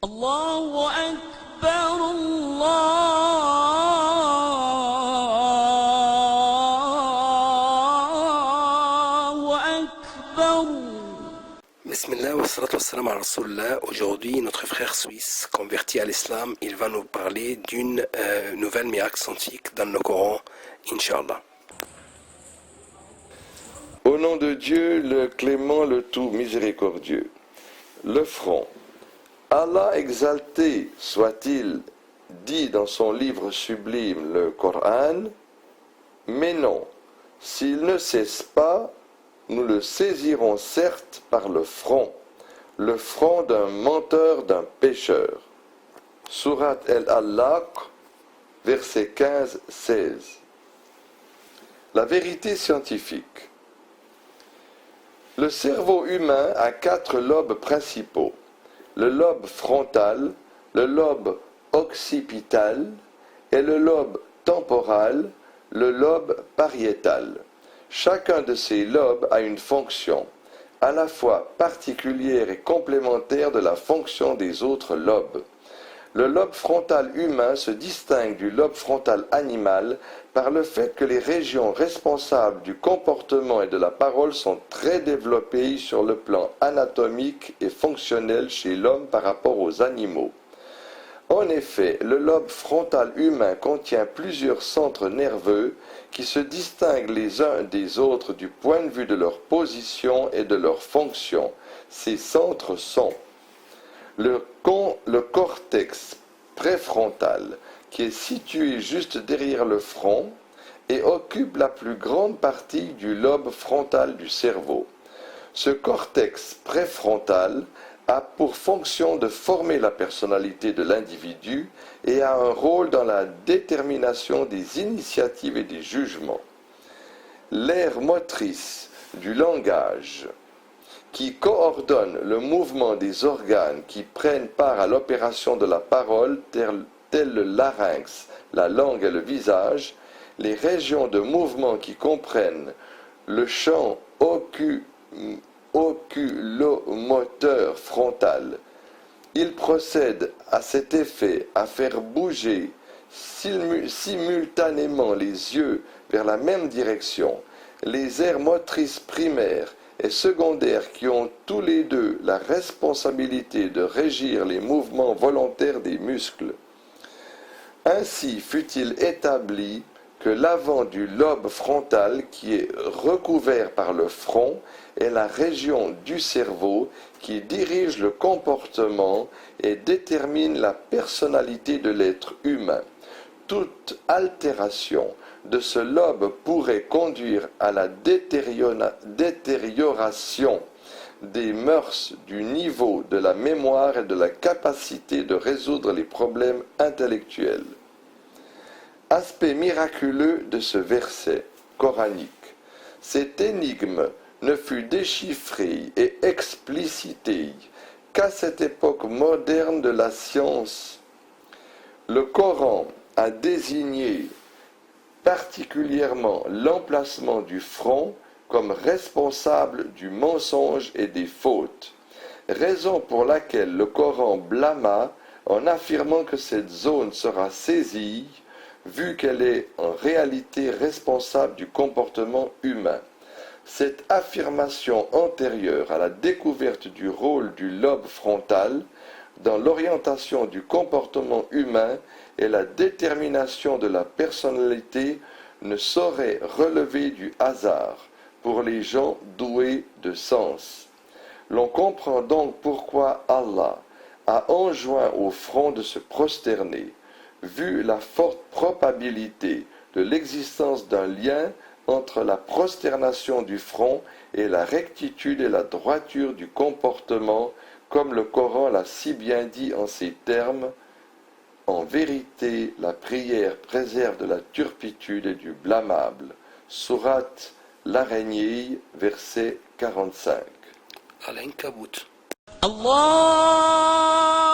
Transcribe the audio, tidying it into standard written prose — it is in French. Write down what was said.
الله أكبر الله أكبر. Bismillah wa salatu wa salam ala Rasulullah. Aujourd'hui, notre frère suisse, converti à l'islam, il va nous parler d'une nouvelle miracle scientifique dans le Coran, Inch'Allah. Au nom de Dieu, le clément, le tout miséricordieux. Le front. Allah exalté soit-il, dit dans son livre sublime, le Coran, mais non, s'il ne cesse pas, nous le saisirons certes par le front d'un menteur, d'un pécheur. Surat Al-Alaq, versets 15-16. La vérité scientifique. Le cerveau humain a 4 lobes principaux. Le lobe frontal, le lobe occipital et le lobe temporal, le lobe pariétal. Chacun de ces lobes a une fonction, à la fois particulière et complémentaire de la fonction des autres lobes. Le lobe frontal humain se distingue du lobe frontal animal par le fait que les régions responsables du comportement et de la parole sont très développées sur le plan anatomique et fonctionnel chez l'homme par rapport aux animaux. En effet, le lobe frontal humain contient plusieurs centres nerveux qui se distinguent les uns des autres du point de vue de leur position et de leur fonction. Ces centres sont le cortex préfrontal, qui est situé juste derrière le front et occupe la plus grande partie du lobe frontal du cerveau. Ce cortex préfrontal a pour fonction de former la personnalité de l'individu et a un rôle dans la détermination des initiatives et des jugements. L'aire motrice du langage, qui coordonne le mouvement des organes qui prennent part à l'opération de la parole, tels le larynx, la langue et le visage, les régions de mouvement qui comprennent le champ oculomoteur frontal. Il procède à cet effet à faire bouger simultanément les yeux vers la même direction, les aires motrices primaires et secondaires qui ont tous les deux la responsabilité de régir les mouvements volontaires des muscles. Ainsi fut-il établi que l'avant du lobe frontal, qui est recouvert par le front, est la région du cerveau qui dirige le comportement et détermine la personnalité de l'être humain. Toute altération de ce lobe pourrait conduire à la détérioration des mœurs, du niveau de la mémoire et de la capacité de résoudre les problèmes intellectuels. Aspect miraculeux de ce verset coranique. Cette énigme ne fut déchiffrée et explicitée qu'à cette époque moderne de la science. Le Coran a désigné particulièrement l'emplacement du front comme responsable du mensonge et des fautes, raison pour laquelle le Coran blâma en affirmant que cette zone sera saisie, vu qu'elle est en réalité responsable du comportement humain. Cette affirmation antérieure à la découverte du rôle du lobe frontal dans l'orientation du comportement humain et la détermination de la personnalité ne saurait relever du hasard pour les gens doués de sens. L'on comprend donc pourquoi Allah a enjoint au front de se prosterner, vu la forte probabilité de l'existence d'un lien entre la prosternation du front et la rectitude et la droiture du comportement, comme le Coran l'a si bien dit en ces termes. En vérité, la prière préserve de la turpitude et du blâmable. Sourate l'Araignée, verset 45. Al-Ankabut. الله